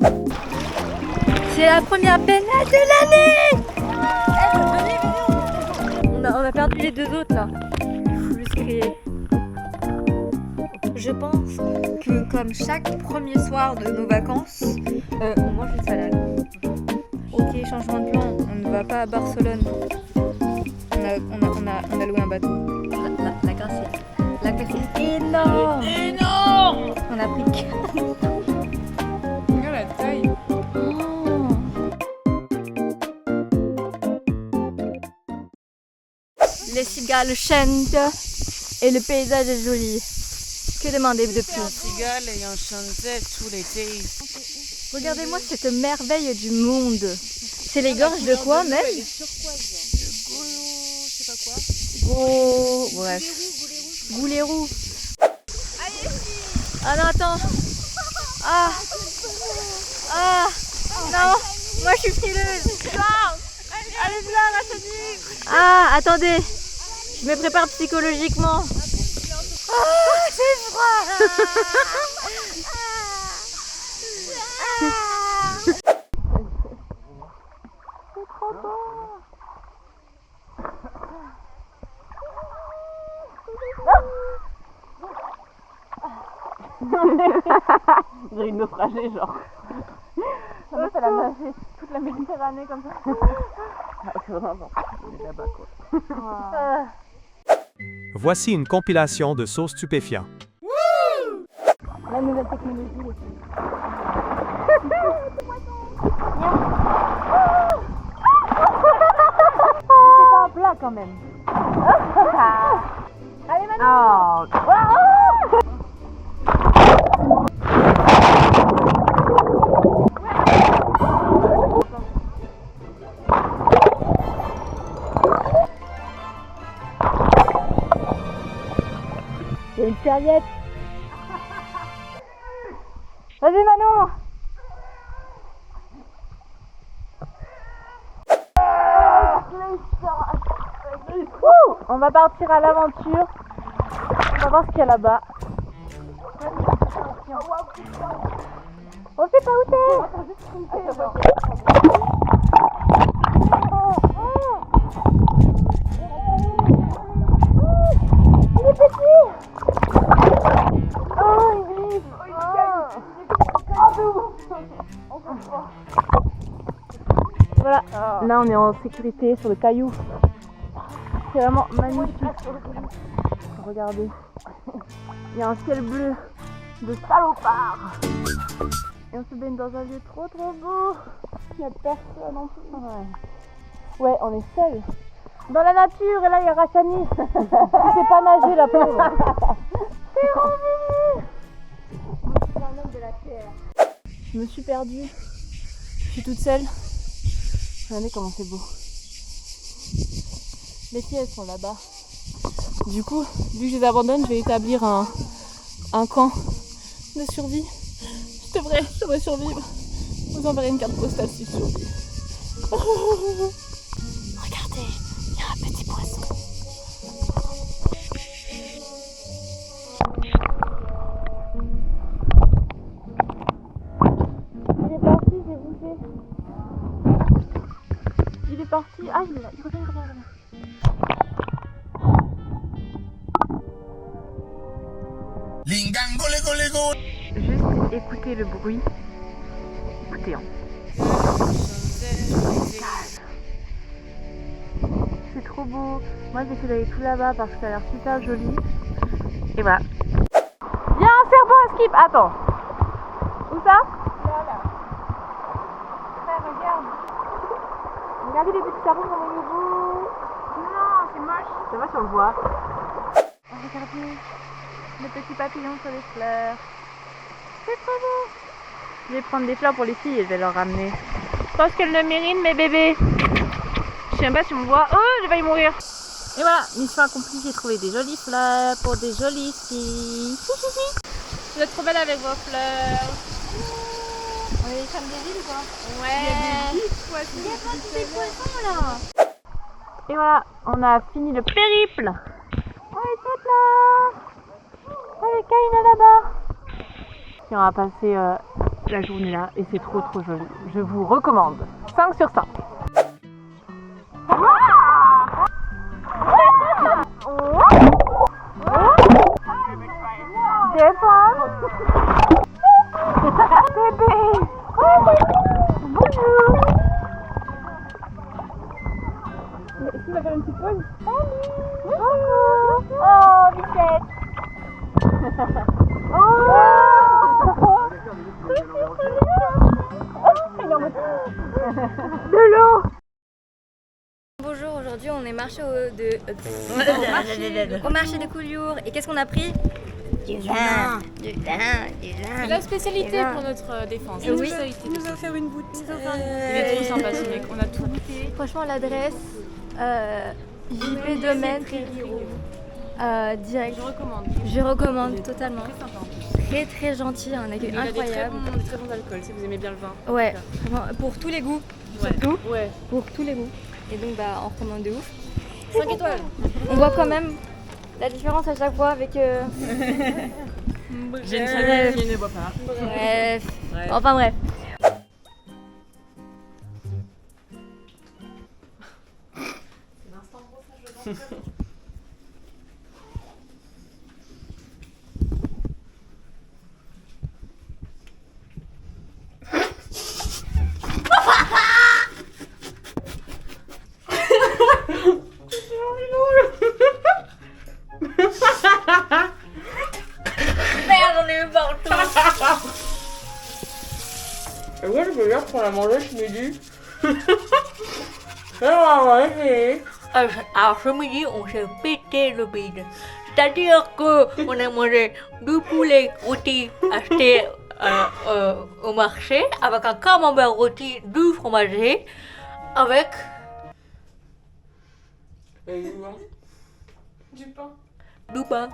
C'est la première baignade de l'année. On a perdu les deux autres là. Il faut juste crier. Je pense que comme chaque premier soir de nos vacances, on mange une salade. Ok, changement de plan, on ne va pas à Barcelone. On a loué un bateau. La Gracia. La Gracia est énorme. Énorme. On a pris 4. Regarde la taille. Les cigales chantent et le paysage est joli. Que demander de plus? Les cigales ayant chanté tout l'été. Regardez-moi cette merveille du monde. C'est les gorges de quoi même? De je sais pas quoi. Bref. Goulérou. Ah non, attends. Non, moi je suis frileuse. Allez là, la attendez. Je me prépare psychologiquement. C'est froid. C'est trop beau. On dirait une naufragée genre. Ça me fait la nager toute la Méditerranée comme ça. Vraiment, on est là-bas quoi. Voici une compilation de sauces stupéfiants. La nouvelle technologie, les filles. C'est pas un plat quand même. Allez maintenant. Il y a une serviette. Vas-y Manon. On va partir à l'aventure. On va voir ce qu'il y a là-bas. On sait pas où t'es. Il est petit. Il glisse. Voilà, là on est en sécurité sur le caillou. C'est vraiment magnifique. Regardez, il y a un ciel bleu de salopard. Et on se baigne dans un lieu trop beau. Il n'y a personne en plus. Ouais, on est seul dans la nature. Et là il y a Rachani qui sait pas nager, la pauvre. C'est revenu. Moi je suis un homme de la terre. Je me suis perdue. Je suis toute seule. Regardez comment c'est beau. Les filles elles sont là-bas. Du coup, vu que je les abandonne, je vais établir un camp de survie. Je devrais survivre. Je vous enverrai une carte postale si je survis. Regardez, il y a un petit poisson. Il est parti, j'ai bouffé. Il est parti. Ah, il est là. Il revient. Juste écoutez le bruit. Écoutez. C'est trop beau. Moi j'ai essayé d'aller tout là-bas parce que ça a l'air super joli. Et voilà. Il y a un serpent à skip. Attends. Où ça? Là. Regarde. Regardez les petits serpents comme il est beau. Non, c'est moche. C'est moche, on le voit. Oh, regardez. Les petits papillons sur les fleurs. C'est trop beau. Je vais prendre des fleurs pour les filles et je vais leur ramener. Je pense qu'elles le méritent, mes bébés. Je sais même pas si on me voit. Oh, je vais y mourir. Et voilà, mission accomplie. J'ai trouvé des jolies fleurs pour des jolies filles. Vous êtes trop belle avec vos fleurs. On est les femmes des villes, quoi. Ouais. Il y a plein de petits poissons là. Et voilà, on a fini le périple. On est toutes là. Avec Kaina là-bas. Et on va passer la journée là et c'est trop joli. Je vous recommande. 5 sur 5. Est-ce qu'il va faire une petite pause? Oh, Bichette. De l'eau. Bonjour, aujourd'hui on est marché au marché de Collioure et qu'est-ce qu'on a pris? Du vin. C'est la spécialité pour notre défense. Oui. Il nous a offert une bouteille. Il est trop sympa ce mec, on a tout goûté. Franchement l'adresse JP Domaine direct. Je recommande totalement. Très sympa. Très gentil, un accueil Il a incroyable. des très bons alcools si vous aimez bien le vin. Ouais, vraiment, pour tous les goûts, surtout. Ouais. Pour tous les goûts. Et donc bah on recommande de ouf. 5 étoiles. On voit quand même la différence à chaque fois avec J'ai une famille qui ne boit pas. bref. Enfin bref. Et moi je peux dire qu'on a mangé ce midi. Alors ce midi, on s'est pété le bide. C'est-à-dire qu'on a mangé du poulet rôti acheté au marché avec un camembert rôti du fromager avec Du pain. du pain,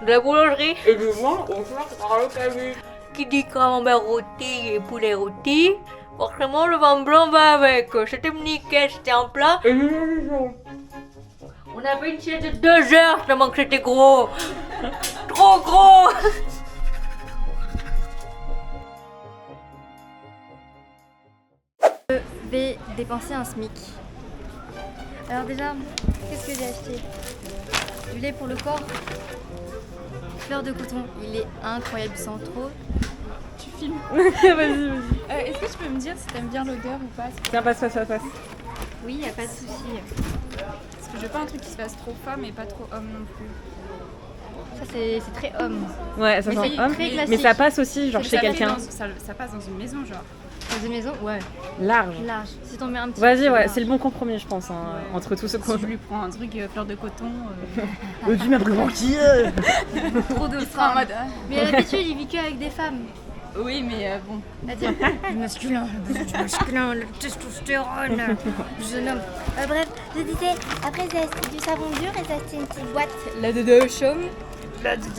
de la boulangerie. Et du vin au flanc par le camus. Qui dit camembert rôti et poulet rôti, forcément le vin blanc va avec. C'était nickel, c'était un plat. Et du saucisson. On avait une sieste de 2 heures tellement que c'était gros. Trop gros. Je vais dépenser un SMIC. Alors déjà, qu'est-ce que j'ai acheté? Du lait pour le corps. Fleur de coton, il est incroyable, il sent trop. Tu filmes. Vas-y. Est-ce que tu peux me dire si t'aimes bien l'odeur ou pas? Tiens, passe. Oui, y a pas de souci. Parce que je veux pas un truc qui se fasse trop femme et pas trop homme non plus. Ça c'est très homme. Ouais, ça Mais sent c'est homme. très classique. Mais ça passe aussi, genre Ça chez fait quelqu'un. ça passe dans une maison genre. Dans une maison, ouais, Large. large. Si t'en mets un petit Vas-y, peu, ouais, large. c'est le bon compromis, je pense, hein, Ouais. entre tous ceux Si qu'on. je lui prends un truc fleur de coton, Tu m'as pris pour qui Trop de il sera en femmes. mode Mais à l'habitude, il vit que avec des femmes. oui mais bon. C'est-à-dire le masculin, le besoin du masculin, le testostérone, le jeune homme. Bref, je disais, après j'ai acheté du savon dur et j'ai acheté une petite boîte. La de chaume. La de du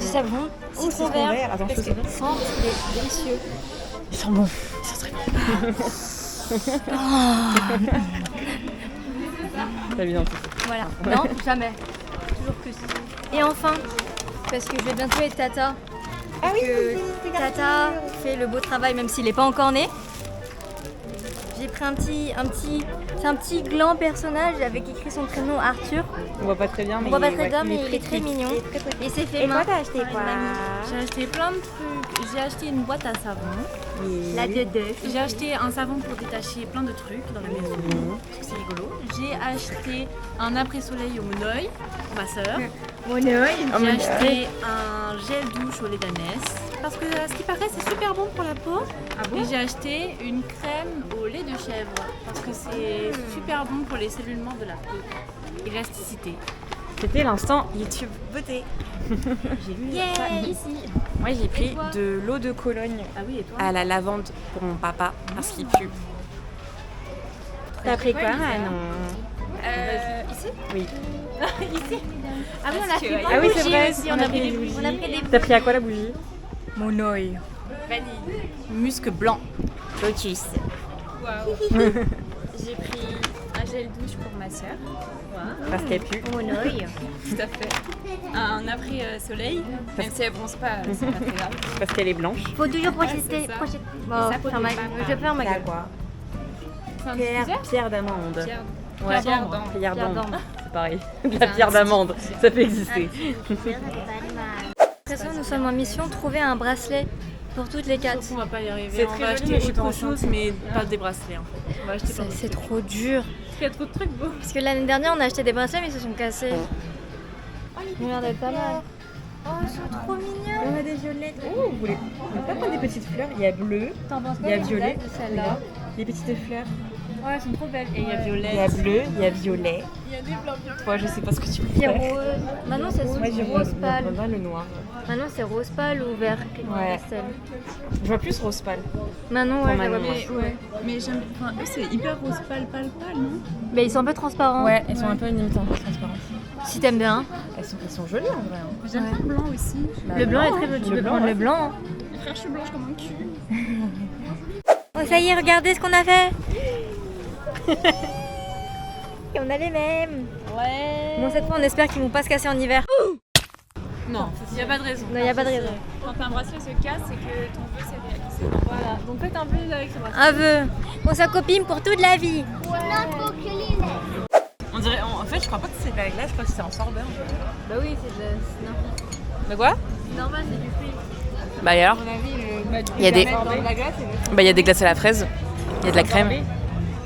savon, citron vert. Attends, Parce que le sang, il est délicieux. Ils sont bons. Ils sont très bons. T'as bien fait. Voilà. Non, jamais. Toujours que si. Et enfin, parce que je vais bientôt être Tata. Ah oui, Tata fait le beau travail même s'il n'est pas encore né. J'ai pris c'est un petit gland personnage avec écrit son prénom Arthur. On voit pas très bien, mais On voit pas très bien, mais il est très mignon. Et c'est fait main. t'as acheté par une mamie. J'ai acheté plein de trucs. J'ai acheté une boîte à savon. La de deux. J'ai acheté un savon pour détacher plein de trucs dans la maison. Parce que c'est rigolo. J'ai acheté un après-soleil au Monoï pour ma sœur. Mon œil. J'ai acheté un gel douche au lait d'ânesse. Parce que à ce qui paraît, c'est super bon pour la peau. Et j'ai acheté une crème au lait de chèvre. Parce que c'est super bon pour les cellulements de la peau. Élasticité. C'était l'instant YouTube beauté. Yeah, ici. Moi j'ai pris toi de l'eau de Cologne Ah oui, et toi? à la lavande pour mon papa parce qu'il pue. T'as pris quoi, Ici? Oui. Ici? Ah oui, on a pris Ah oui, c'est vrai. aussi. On a pris des bougies. On a pris des T'as pris à quoi la bougie? Mon œil. Vanille. Musc blanc. Lotus. J'ai pris gel douche pour ma sœur. Parce qu'elle pue. Mon œil. Tout à fait. Un après-soleil. Même si elle bronze pas, c'est pas très grave. Parce qu'elle est blanche. Faut toujours projeter. c'est ça. Bon, ça, faut ferme ma- pas- je ferme ma T'as gueule. quoi C'est un Pierre, diffuseur pierre d'amande. Pierre. Ouais, Pierre d'amande. Pierre Pierre d'amande. d'amande. C'est pareil. C'est La un pierre petit d'amande, ça peut exister. De toute façon, nous sommes en mission trouver un bracelet pour toutes les quatre. On va pas y arriver. C'est On très va joli, acheter mais je suis pas autre chose, mais pas des bracelets en fait. On va acheter plein de C'est trucs. trop dur. Parce qu'il y a trop de trucs beaux. Parce que l'année dernière, on a acheté des bracelets, mais ils se sont cassés. Ils ont l'air d'être pas mal. Oh, ils sont trop mignons. On a des violettes. Oh, vous voulez pas prendre des petites fleurs? Il y a bleu, T'en penses il y a violet, de celle-là? des petites fleurs. Ouais, elles sont trop belles. Et il y a Il y a violet. bleu, il y a violet. Il y a des blancs violets. Toi, je sais pas ce que tu C'est préfères. rose. Maintenant, c'est Moi, j'ai rose pâle. le noir. Maintenant, c'est rose pâle ou vert Ouais. pastel. Je vois plus rose pâle. Maintenant, Pour ouais, je la vois Manon, plus. Ouais. Mais j'aime. Enfin, eux, c'est hyper rose pâle, non? Mais ils sont un peu transparents. Ouais, elles sont un peu limite en transparence. Si t'aimes bien. Elles sont jolies en vrai. Hein. J'aime bien le blanc aussi. Le blanc est très joli. Tu peux prendre le blanc. Frère, je suis blanche comme un cul. Oh, ça y est, regardez ce qu'on a fait. Et on a les mêmes. Ouais. Bon, cette fois, on espère qu'ils vont pas se casser en hiver. Non, il n'y a pas de raison. Non, il n'y a pas de raison. Quand un bracelet se casse, c'est que ton vœu s'est réalisé. Voilà. Donc faites un peu avec ce bracelet. Un vœu. On s'accopine pour toute la vie. On dirait, en fait, je crois pas que c'est de la glace, je crois que c'est en sorbet. Bah oui, c'est normal. Mais quoi? C'est normal, c'est du fruit. Bah et alors? Il y a des, bah il y a des glaces à la fraise. Il y a de la crème.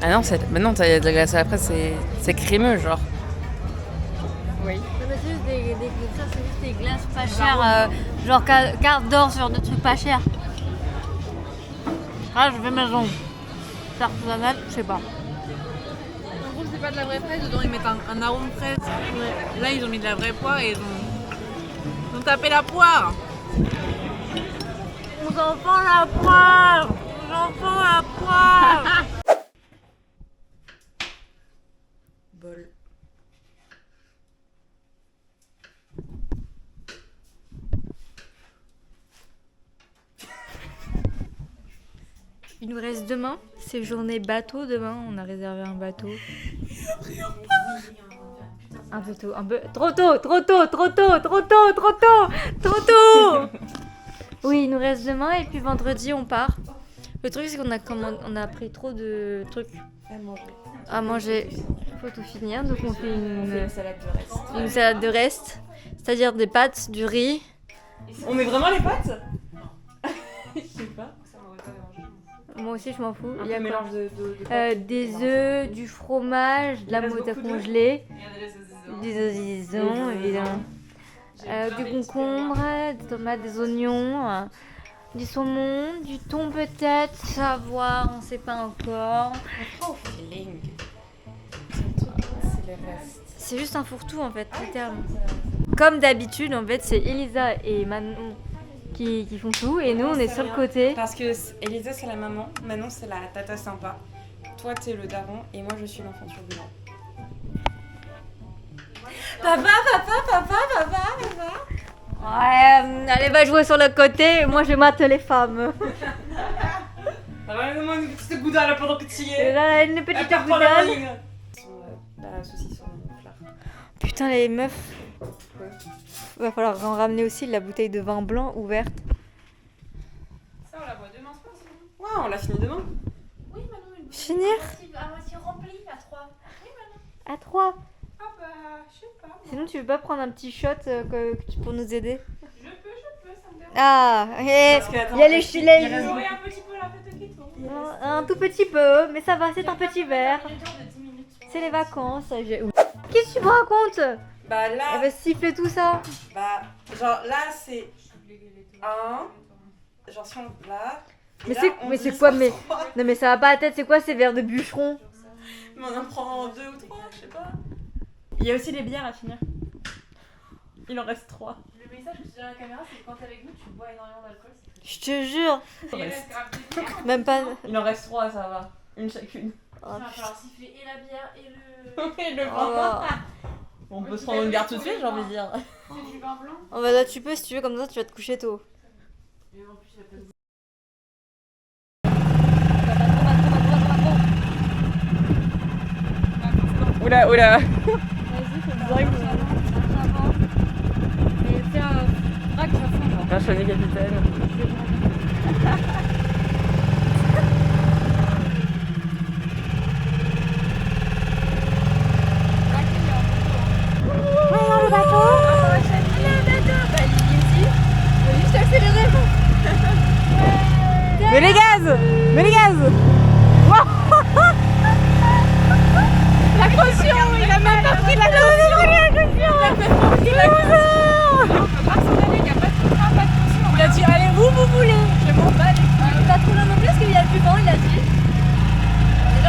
Ah non, bah non, t'as de la glace à la fraise, c'est crémeux genre. Non, mais c'est juste ça, c'est juste des glaces pas chères. Genre carte d'or sur des trucs pas chers. Ah, je vais maison. C'est artisanal, je sais pas. En gros, c'est pas de la vraie fraise, dedans ils mettent un arôme fraise. Là, ils ont mis de la vraie poire et ils ont tapé la poire. Aux enfants la poire. Aux enfants la poire. Bol. Il nous reste demain, c'est journée bateau demain, on a réservé un bateau. Un peu tôt, un peu... Trop tôt, trop tôt, trop tôt, trop tôt, trop tôt, trop tôt. Oui, il nous reste demain et puis vendredi on part. Le truc c'est on a pris trop de trucs à manger. Il faut tout finir, donc on fait Une salade de reste. une salade de reste, c'est-à-dire des pâtes, du riz. On met vraiment les pâtes? Je sais pas. Moi aussi je m'en fous. Il Il y y a a un quoi mélange de des œufs, du fromage, de la Il reste moutarde beaucoup d'œufs. congelée, des saucissons évidemment, du concombre, des tomates, des oignons, du saumon, du thon peut-être, savoir, on sait pas encore. Oh, feeling. C'est le reste. C'est juste un fourre-tout en fait, littéralement. Comme d'habitude en fait, c'est Elisa et Manon qui font tout et nous on est sur le côté. Parce que Elisa c'est la maman, Manon c'est la tata sympa. Toi t'es le daron et moi je suis l'enfant turbulent. Ouais, allez va jouer sur le côté, moi je mate les femmes. Ramène-moi une petite goudale pendant que tu y Et es. là, une petite boudade. La saucisson fleur. Putain les meufs. Va falloir en ramener aussi la bouteille de vin blanc ouverte. Ça, on la voit demain soir, sinon. Ouais, on l'a fini demain. Oui, Manon, une Finir à moitié remplie à 3. à 3. Ah bah, je sais pas. Sinon tu veux pas prendre un petit shot pour nous aider? Je peux, ça me dérange. Ah, et Parce que, attends, il y a les filets. il reste- J'aurais un petit peu la tête qui tourne. Un tout petit peu, mais ça va, c'est un petit verre. C'est les vacances. Qu'est-ce que tu me racontes? Bah Elle là, va siffler tout ça. bah genre là c'est un, genre si on là. et Mais là, c'est on mais c'est dit quoi ça, mais trois. non mais ça va pas à la tête, c'est quoi ces verres de bûcheron? Mais on en prend 2 ou 3, je sais pas. Il y a aussi les bières à finir. Il en reste 3. Le message que tu dis à la caméra, c'est que quand t'es avec nous, tu bois énormément d'alcool. Je te jure, Il reste grave des bières. même pas. Il en reste 3, ça va. Une chacune. Oh, Il va falloir siffler et la bière et le. Et le oh. vin. On peut se prendre une bière tout de suite, j'ai envie de dire. C'est du vin blanc. Oh bah là tu peux si tu veux, comme ça tu vas te coucher tôt. Et en plus, il y a pas de. Oula, oula. Vas-y, fais bien. Et fais un rack à fond, genre. Rachonner capitaine. Mets les gaz! Mets les gaz! La caution! Il a même pas pris la caution! Il a même pas pris la caution! Il a dit allez où vous voulez! Je m'en bats les couilles. Pas trop loin non plus parce qu'il y a du vent, il a dit.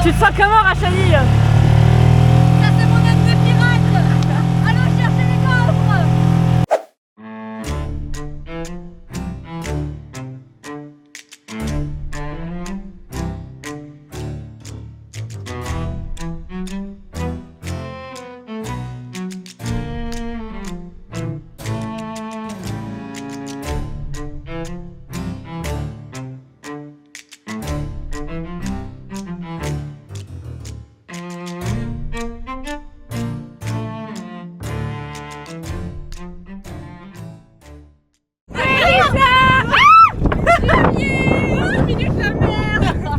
Tu te sens comment, Rachani? Ça c'est mon âme de pirate. Allons chercher les coffres.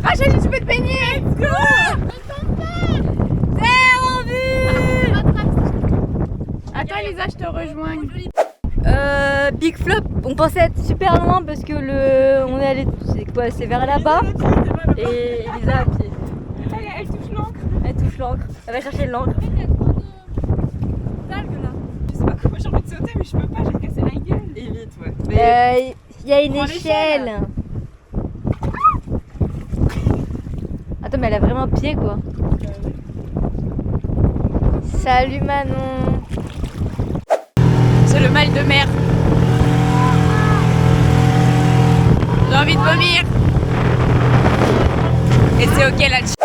Rachel, tu peux te baigner. Let's go. C'est en vue. Attends Elisa, je te rejoins. Big flop, on pensait être super loin parce que on est allé, c'est quoi, c'est vers là-bas. Et Elisa à pied. Elle touche l'encre. Elle touche l'encre. Elle va chercher l'encre. Je sais pas comment j'ai envie de sauter, mais je peux pas, j'ai cassé la gueule. Et vite, ouais. Il y a une Prends l'échelle. échelle. Attends, mais elle a vraiment pied quoi. Salut Manon. C'est le mal de mer. J'ai envie de vomir. Et c'est ok là-dessus.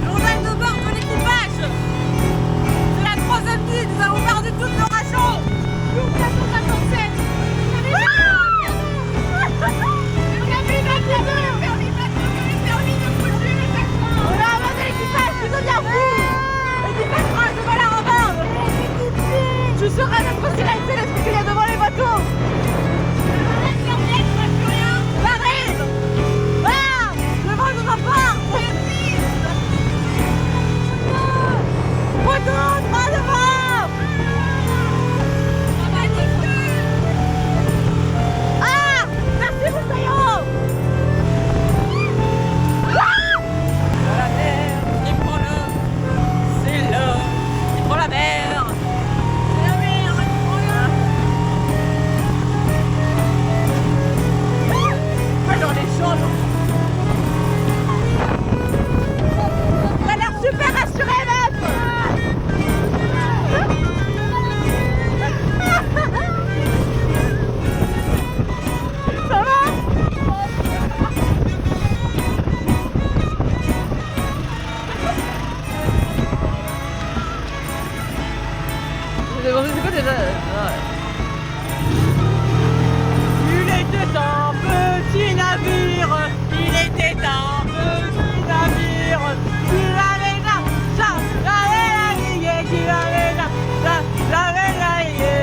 Journal de bord de l'équipage. C'est la 3e nuit, nous avons perdu toutes nos rations. Nous, 457. On a abandonné l'équipage, tu deviens fou. L'équipage France devant la rambarde. Tu seras notre sirène céleste qu'il y a devant les bateaux. Paris. Ah, le vent nous emporte. Retourne, droit devant. Ah, merci Moussaillon. La mer, il prend l'eau. C'est l'eau, il prend la mer. C'est la mer, il prend l'eau. Moi j'en ai chaud. T'as l'air super rassuré, meuf. Ça va? C'est quoi déjà? Il était un petit navire, il était un petit navire, il avait navigué, qu'il avait navigué.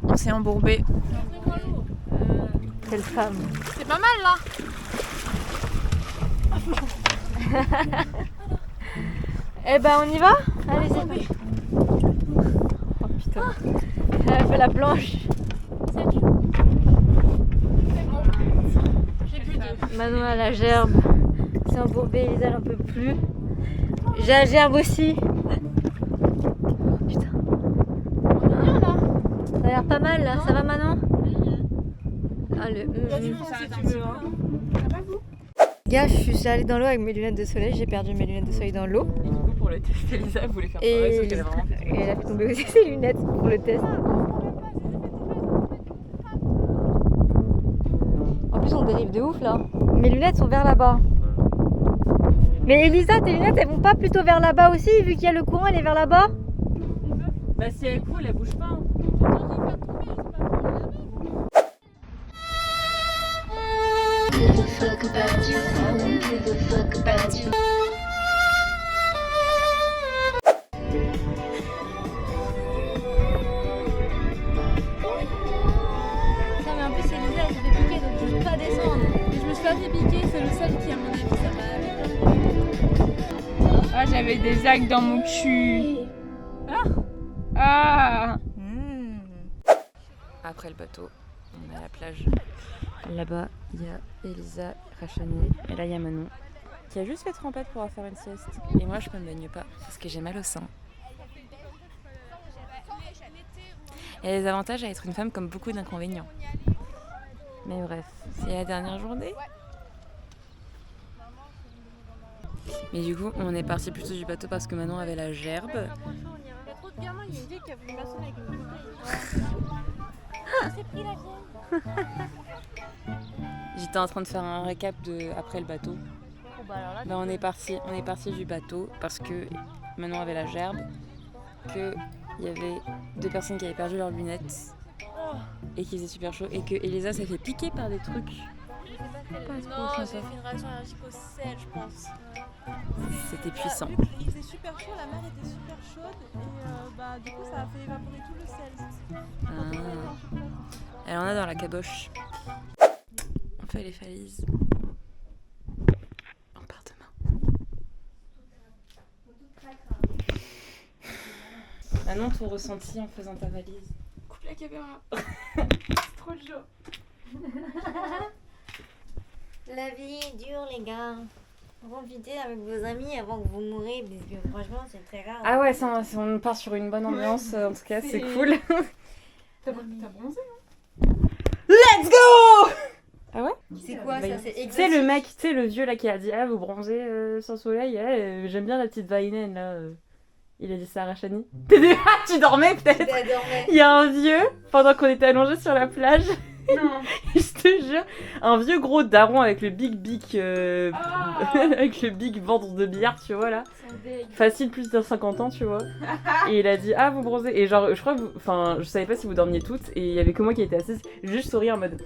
On s'est embourbé. Quelle femme. C'est pas mal là. Eh ben on y va? Allez, c'est parti. Oh putain. Elle a fait la planche. Manon a la gerbe. C'est embourbé, Elisa j'en peut plus. J'ai la gerbe aussi. Putain. Ça a l'air pas mal là, ça va Manon? Ah le... Gars, je suis allée dans l'eau avec mes lunettes de soleil, j'ai perdu mes lunettes de soleil dans l'eau. Et du coup, pour le test, Elisa voulait faire pareil, sauf qu'elle a vraiment fait. Et elle a fait tomber aussi ses lunettes pour le test. En plus, on dérive de ouf là. Mes lunettes sont vers là-bas. Mais Elisa, tes lunettes elles vont pas plutôt vers là-bas aussi, vu qu'il y a le courant, elle est vers là-bas? Bah, si elle coule, elle bouge pas. Hein. Ça, mais en plus, Elisa, elle s'est fait piquer, donc je peux pas descendre. Et je me suis pas fait piquer, c'est le seul qui, à mon avis, ça va. Ah, j'avais des algues dans mon cul. Ah. Après le bateau, on est à la plage. Là-bas, il y a Elisa, Rachani, et là il y a Manon, qui a juste fait trempette pour faire une sieste. Et moi je me baigne pas, parce que j'ai mal au sein. Il y a des avantages à être une femme comme beaucoup d'inconvénients. Mais bref, c'est la dernière journée. Mais du coup, on est parti plutôt du bateau parce que Manon avait la gerbe. Il y a trop de gamins, il y a une vieille qui a voulu m'assommer avec une bouteille. J'ai pris la vieille. J'étais en train de faire un récap de après le bateau. Bah, on est parti du bateau parce que Manon avait la gerbe, qu'il y avait 2 personnes qui avaient perdu leurs lunettes et qui faisait super chaud et que Elisa s'est fait piquer par des trucs. Non, j'ai fait une réaction allergique au sel, je pense. C'était puissant. Il faisait super chaud, la mer était super chaude et du coup ça a fait évaporer tout le sel. Elle en a dans la caboche. On fait les valises. On part demain. Manon, ton ressenti en faisant ta valise? Coupe la caméra. C'est trop chaud. La vie est dure les gars. Profitez avec vos amis avant que vous mourrez, parce que franchement c'est très rare. Ah ouais, ça, on part sur une bonne ambiance, en tout cas, c'est cool. T'as bronzé, hein? Let's go! Ah ouais? C'est quoi ça? C'est Tu sais exotique. le mec, tu sais le vieux là qui a dit ah vous bronzez sans soleil, j'aime bien la petite vaïnenne là. Il a dit ça à Rachani. Tu dormais peut-être? Il y a un vieux, pendant qu'on était allongés sur la plage, Non. je te jure, un vieux gros daron avec le big avec le big ventre de billard, tu vois là. Facile plus de 50 ans, tu vois. Et il a dit ah vous bronzez, et genre je crois que enfin je savais pas si vous dormiez toutes et il y avait que moi qui était assise, juste sourire en mode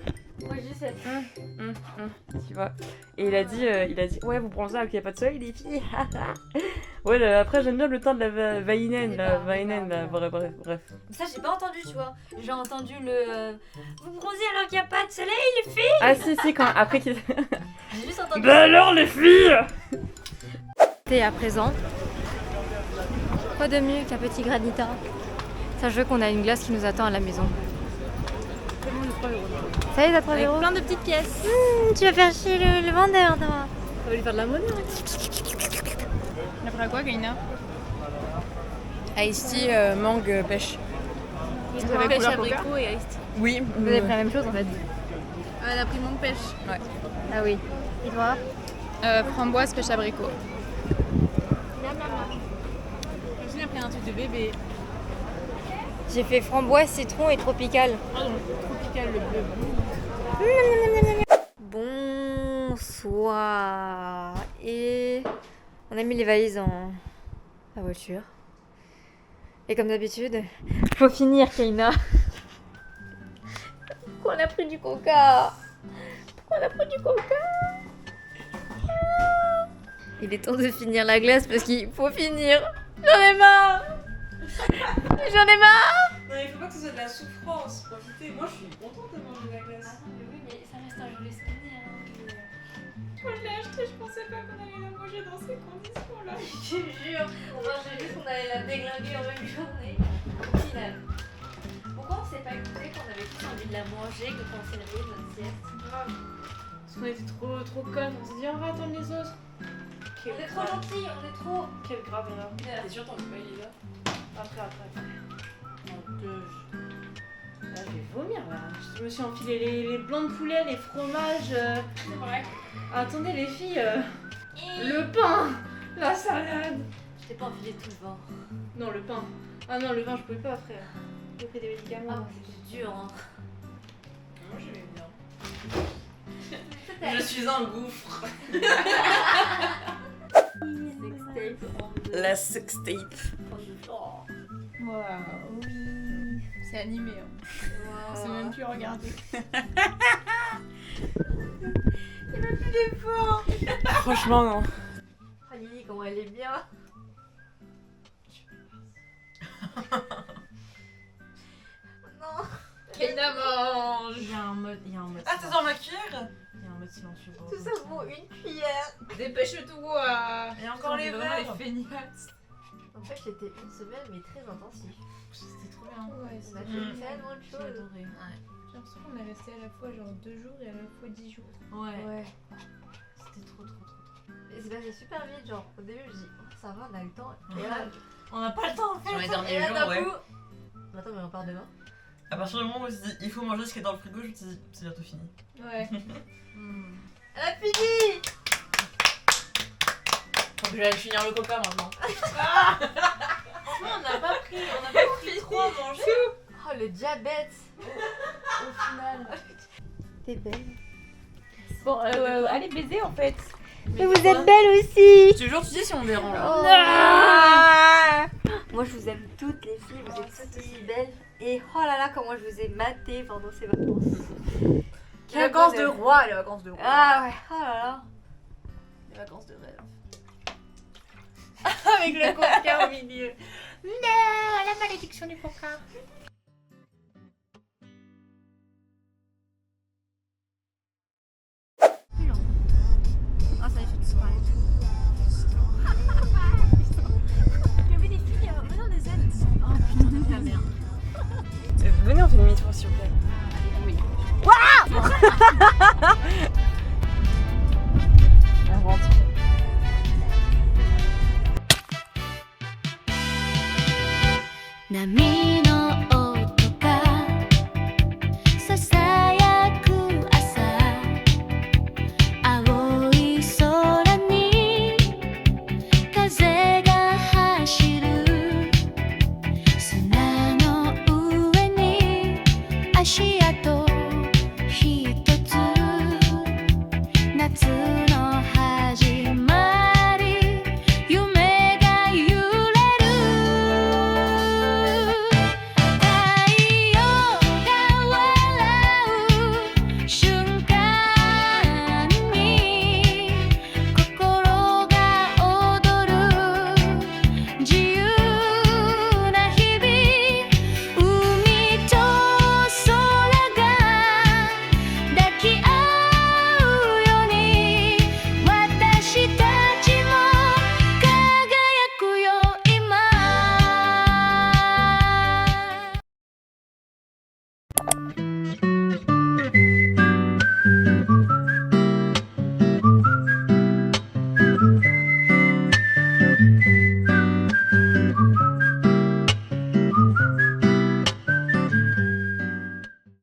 Moi j'ai cette. tu vois. Et il a dit ouais vous bronzez alors qu'il n'y a pas de soleil les filles. Ouais là, après j'aime bien le temps de la vaïnenne là, bref. Ça j'ai pas entendu tu vois. J'ai entendu le. Vous bronzez alors qu'il n'y a pas de soleil les filles. Ah si quand après qu'il J'ai juste entendu. bah alors les filles. Et à présent, quoi de mieux qu'un petit granita? Sachez qu'on a une glace qui nous attend à la maison. Ça y est, t'as 3 Avec euros. plein de petites pièces. Tu vas faire chier le vendeur, toi. Ça va lui faire de la monnaie. Après quoi, Gaïna? Ice tea mangue pêche. Avec pêche abricot et iced tea. Oui. Vous avez pris la même chose en fait. Elle a pris mangue pêche. Ah oui. Et toi? Framboise pêche abricot. J'ai pris un truc de bébé. J'ai fait framboise, citron et tropical. Tropical, le bleu. Bonsoir. Et on a mis les valises dans la voiture. Et comme d'habitude, faut finir, Kaina. Pourquoi on a pris du coca? Il est temps de finir la glace parce qu'il faut finir. J'en ai marre. Non il faut pas que ce soit de la souffrance, profitez, moi je suis contente de manger la glace. Oui, mais ça reste un joli souvenir. Quand je l'ai acheté, je pensais pas qu'on allait la manger dans ces conditions-là. Je te jure, moi j'ai vu qu'on allait la déglinguer en même journée. Au final. Pourquoi on s'est pas écouté qu'on avait plus envie de la manger que quand on s'est réveillé de notre sieste? Parce qu'on était trop connes, on s'est dit on va attendre les autres. On est trop gentils, on est trop. Quelle grave erreur. T'es sûr t'en veux pas Elisa? Après. Mon Dieu. Là, je vais vomir là. Je me suis enfilé les blancs de poulet, les fromages. C'est vrai. Attendez les filles. Le pain, la salade. Je t'ai pas enfilé tout le vin. Non, le pain. Ah non, le vin, je pouvais pas, frère. J'ai pris des médicaments. Ah, c'était dur, hein. Moi, je vais bien. Je suis un gouffre. La sextape. Waouh, oui. C'est animé. Hein. Wow. C'est même plus regardé. Franchement, non. Ah, Lily, comment elle est bien. Non. Évidemment. Il y a un mode. Ah, t'es dans ma cuillère? Il y a un mode silencieux. Tout ça pour une cuillère. Dépêche-toi. Et encore les verres. feignasses. En fait, c'était une semaine, mais très intensif. C'était trop bien. Ouais, On a fait tellement de J'ai choses. adoré. J'ai l'impression qu'on est resté à la fois genre 2 jours et à la fois 10 jours. Ouais. C'était trop. Et c'est passé super vite, genre au début je dis oh, ça va, on a le temps. Et là, On n'a pas le temps en fait. Sur les et derniers là jours, d'un ouais. coup. Attends, mais on part demain. À partir du moment où je me suis dit, il faut manger ce qui est dans le frigo, je me suis dit, c'est bientôt fini. Ouais. Elle a fini. Donc je vais finir le coca maintenant. On n'a pas pris 3 manger. Oh le diabète. Au final. T'es belle. Bon, allez baiser en fait. Mais vous êtes belle aussi. Je te jure, tu sais si on dérange. Moi je vous aime toutes les filles, vous êtes toutes aussi belles. Et oh là là, comment je vous ai maté pendant ces vacances. Les vacances de roi, les vacances de roi. Ah ouais, oh là là. Les vacances de rêve. Avec le coca au milieu. Non, la malédiction du coca. Ah ça y est, je suis Il y avait des filles venant des ailes. Oh putain, la merde. Venez, on fait demi-tour s'il vous plaît. On rentre.涙